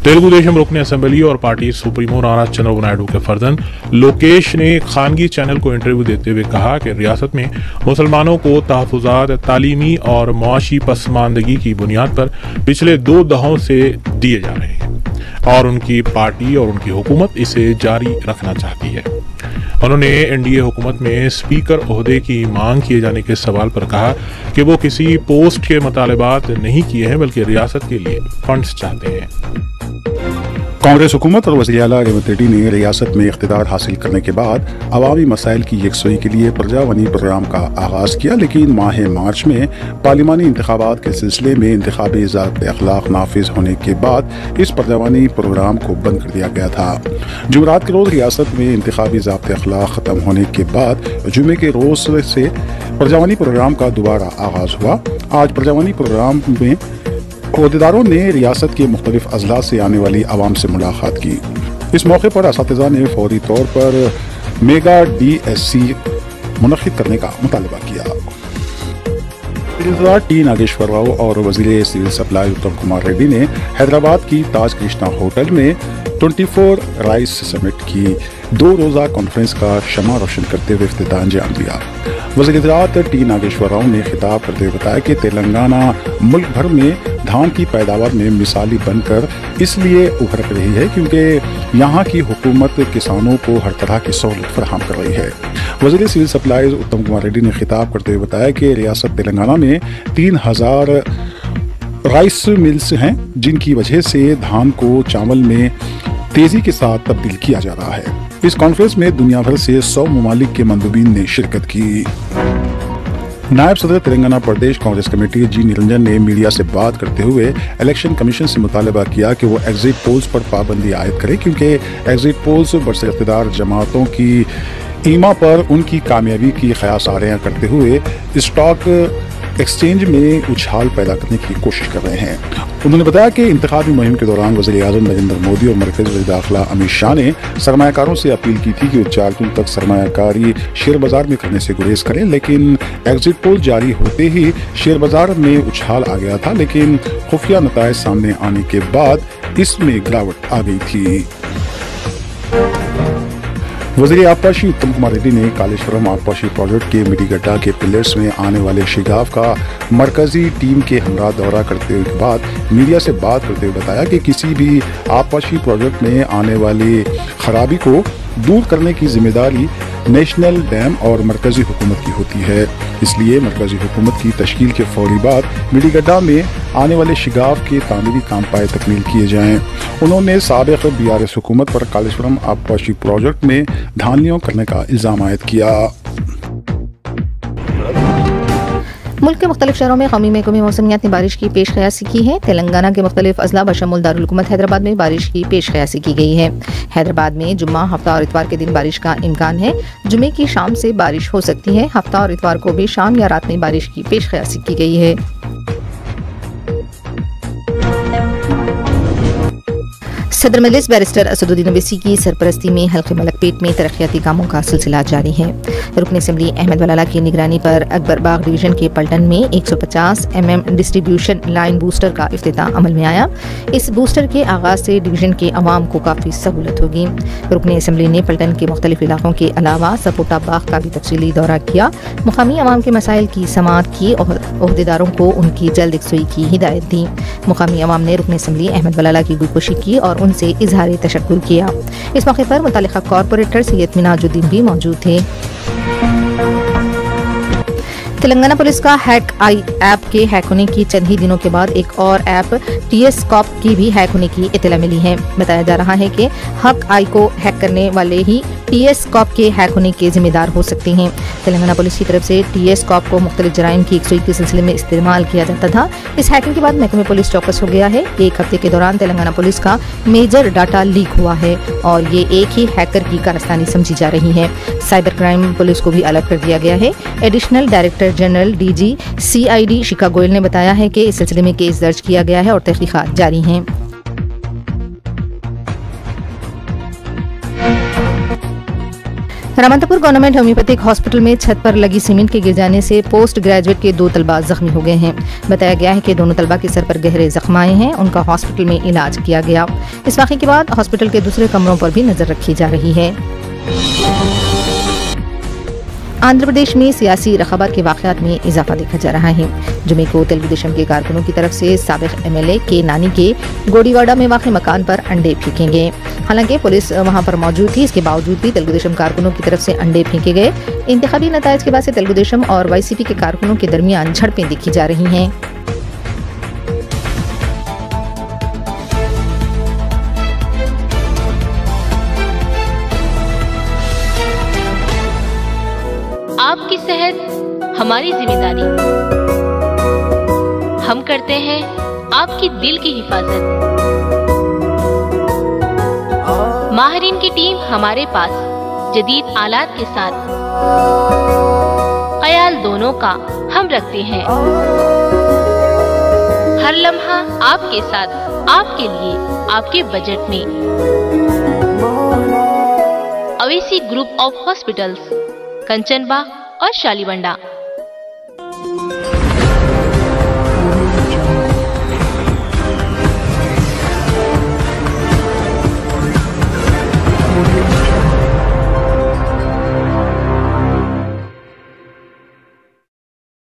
तेलुगु देशम रुकन असेंबली और party supremo Rana Chandrababu Naidu के फर्जन लोकेश ने खानगी चैनल को इंटरव्यू देते हुए कहा कि रियासत में मुसलमानों को तहफुजात तालीमी और मुआशी पसमानदगी की बुनियाद पर पिछले 2 दहाकों से दिए जा रहे हैं और उनकी पार्टी और उनकी हुकूमत इसे जारी रखना चाहती है। उन्होंने एनडीए हुकूमत में स्पीकर ओहदे की मांग किए जाने के सवाल पर कहा कि वो किसी पोस्ट के मुतालबात नहीं किए हैं बल्कि रियासत के लिए फंड्स चाहते हैं। कांग्रेस हुकूमत और वज़ीर आला रेवंत रेड्डी ने रियासत में इख्तिदार हासिल करने के बाद अवामी मसाइल की यकसुई के लिए प्रजावानी प्रोग्राम का आगाज किया, लेकिन माह मार्च में पार्लिमानी इंतखाबात के सिलसिले में इंतखाबी ज़ाब्ते अखलाक नाफिज होने के बाद इस प्रजावानी प्रोग्राम को बंद कर दिया गया था। जुमेरात के रोज़ रियासत में इंतखाबी ज़ाब्ते अखलाक ख़त्म होने के बाद जुमे के रोज़ से प्रजावानी प्रोग्राम का दोबारा आगाज हुआ। आज प्रजावानी प्रोग्राम में ओहदेदारों ने रियासत के मुख्तलिफ अजला से आने वाली आवाम से मुलाकात की। इस मौके पर असातिज़ा ने फौरी तौर पर मेगा DSC मुनक़िद करने का मुतालबा किया। टी नागेश्वर राव और वज़ीर सिविल सप्लाई उत्तम कुमार रेड्डी ने हैदराबाद की ताज कृष्णा होटल में 24 राइस समिट की 2 रोज़ा कॉन्फ्रेंस का शमा रोशन करते हुए इफ्तिताह अंजाम दिया। वज़ीर ज़राअत टी नागेश्वर राव ने खिताब करते हुए बताया कि तेलंगाना मुल्क भर में धान की पैदावार में मिसाली बनकर इसलिए उभर रही है क्योंकि यहाँ की हुकूमत किसानों को हर तरह की सहूलत फराहम कर रही है। वज़ीर सिविल सप्लाईज उत्तम कुमार रेड्डी ने खिताब करते हुए बताया कि रियासत तेलंगाना में 3000 राइस मिल्स हैं जिनकी वजह से धान को चावल में तेजी के साथ तब्दील किया जा रहा है। इस कॉन्फ्रेंस में दुनिया भर से 100 ममालिक के मंदुबीन ने शिरकत की। नायब सदर तेलंगाना प्रदेश कांग्रेस कमेटी जी निरंजन ने मीडिया से बात करते हुए इलेक्शन कमीशन से मुतालबा किया कि वो एग्जिट पोल्स पर पाबंदी आयद करे क्योंकि एग्जिट पोल्स बरसख्तियार जमातों की ईमा पर उनकी कामयाबी की क़यासारियाँ करते हुए स्टॉक एक्सचेंज में उछाल पैदा करने की कोशिश कर रहे हैं। उन्होंने बताया कि इंतखाबी मुहिम के दौरान वज़ीर आज़म नरेंद्र मोदी और मरकज़ी वज़ीर दाखिला अमित शाह ने सरमायाकारों से अपील की थी कि वो 4 जून तक सरमायाकारी शेयर बाजार में करने से गुरेज करें, लेकिन एग्जिट पोल जारी होते ही शेयर बाजार में उछाल आ गया था, लेकिन खुफिया नताइज सामने आने के बाद इसमें गिरावट आ गई थी। वज़ीर आबपाशी उत्तम कुमार रेड्डी ने कालेश्वरम आबपाशी प्रोजेक्ट के मिडीगड्डा के पिलर्स में आने वाले शिगाफ का मरकजी टीम के हमरा दौरा करते के बाद मीडिया से बात करते हुए बताया कि किसी भी आबपाशी प्रोजेक्ट में आने वाली खराबी को दूर करने की जिम्मेदारी नेशनल डैम और मरकजी हुकूमत की होती है, इसलिए मरकजी हुकूमत की तश्कील के फौरी बाद मिडीगड्डा में आने वाले शिगाफ के तामीरी काम पाए तकमील किए जाएं। उन्होंने साबिक़ BRS हुकूमत पर कालेश्वरम आबपाशी प्रोजेक्ट में धांधलियों करने का इल्ज़ाम आयद किया। मुल्क के मुख्तलिफ शहरों में कौमी महकमे मौसमियात ने बारिश की पेश क़यासी की है। तेलंगाना के मुख्तलिफ अजला बशमुल दारुल हुकूमत हैदराबाद में बारिश की पेश क़यासी की गई है। हैदराबाद में जुम्मा, हफ्ता और इतवार के दिन बारिश का इम्कान है। जुमे की शाम से बारिश हो सकती है। हफ्ता और इतवार को भी शाम या रात में बारिश की पेश क़यासी की गई है। सदर मजलिस बैरिस्टर असदुद्दीन ओवैसी की सरपरस्ती में हल्के मलकपेट में तरक्याती कामों का सिलसिला जारी है। रुकन असेंबली अहमद वलाला की निगरानी पर अकबर बाग डिवीजन के पलटन में 150 mm डिस्ट्रीब्यूशन लाइन बूस्टर का इफ्तिताह अमल में आया। इस बूस्टर के आगाज से डिवीजन के अवाम को काफ़ी सहूलत होगी। रुकन असेंबली ने पलटन के मुख्तलिफ इलाकों के अलावा सपोटा बाग का भी तफसीली दौरा किया। मुकामी अवाम के मसाइल की समाअत की और ओहदेदारों को उनकी जल्द यकसुई की हिदायत दी। मुकामी अवाम ने रुकन असेंबली अहमद वलाला की गुलकोशी की और उनसे इजहार तशक्कुर किया। इस मौके पर मुतल्लिका कॉरपोरेटर सैयद मिनाजुद्दीन भी मौजूद थे। तेलंगाना पुलिस का हैक आई ऐप के हैक होने की चंद ही दिनों के बाद एक और ऐप TS कॉप की भी हैक होने की इत्तला मिली है। बताया जा रहा है कि हक आई को हैक करने वाले ही TS कॉप के हैक होने के जिम्मेदार हो सकते हैं। तेलंगाना पुलिस की तरफ से TS कॉप को मुख्तलिफ जराइम की यकसुई के सिलसिले में इस्तेमाल किया जाता था। इस हैकिंग के बाद महकमे पुलिस चौकस हो गया है। एक हफ्ते के दौरान तेलंगाना पुलिस का मेजर डाटा लीक हुआ है और ये एक ही हैकर की कारस्तानी समझी जा रही है। साइबर क्राइम पुलिस को भी अलर्ट कर दिया गया है। Additional director general DG CID शिखा गोयल ने बताया है कि इस सिलसिले में केस दर्ज किया गया है और तहकीकात जारी हैं। रामतपुर गवर्नमेंट होम्योपैथिक हॉस्पिटल में छत पर लगी सीमेंट के गिर जाने से पोस्ट ग्रेजुएट के 2 तलबा जख्मी हो गए हैं। बताया गया है कि दोनों तलबा के सर पर गहरे जख्म आए हैं। उनका हॉस्पिटल में इलाज किया गया। इस वाक़े के बाद हॉस्पिटल के दूसरे कमरों पर भी नजर रखी जा रही है। आंध्र प्रदेश में सियासी रखाबत के वाक़यात में इजाफा देखा जा रहा है। जुमे को तेलुगु देशम के कारकुनों की तरफ से साबिक MLA के नानी के गोडीवाड़ा में वाक़ मकान पर अंडे फेंके गए। हालांकि पुलिस वहां पर मौजूद थी, इसके बावजूद भी तेलुगु देशम कारकुनों की तरफ से अंडे फेंके गए। इंतखाबी नतायज के बाद से तेलुगु देशम और YCP के कारकुनों के दरमियान झड़पें देखी जा रही हैं। आपकी सेहत हमारी जिम्मेदारी। हम करते हैं आपकी दिल की हिफाजत। माहिरीन की टीम हमारे पास जदीद आलात के साथ। ख्याल दोनों का हम रखते हैं। हर लम्हा आपके साथ, आपके लिए, आपके बजट में। Owaisi group of hospitals, Kanchanbagh और शालीबंडा।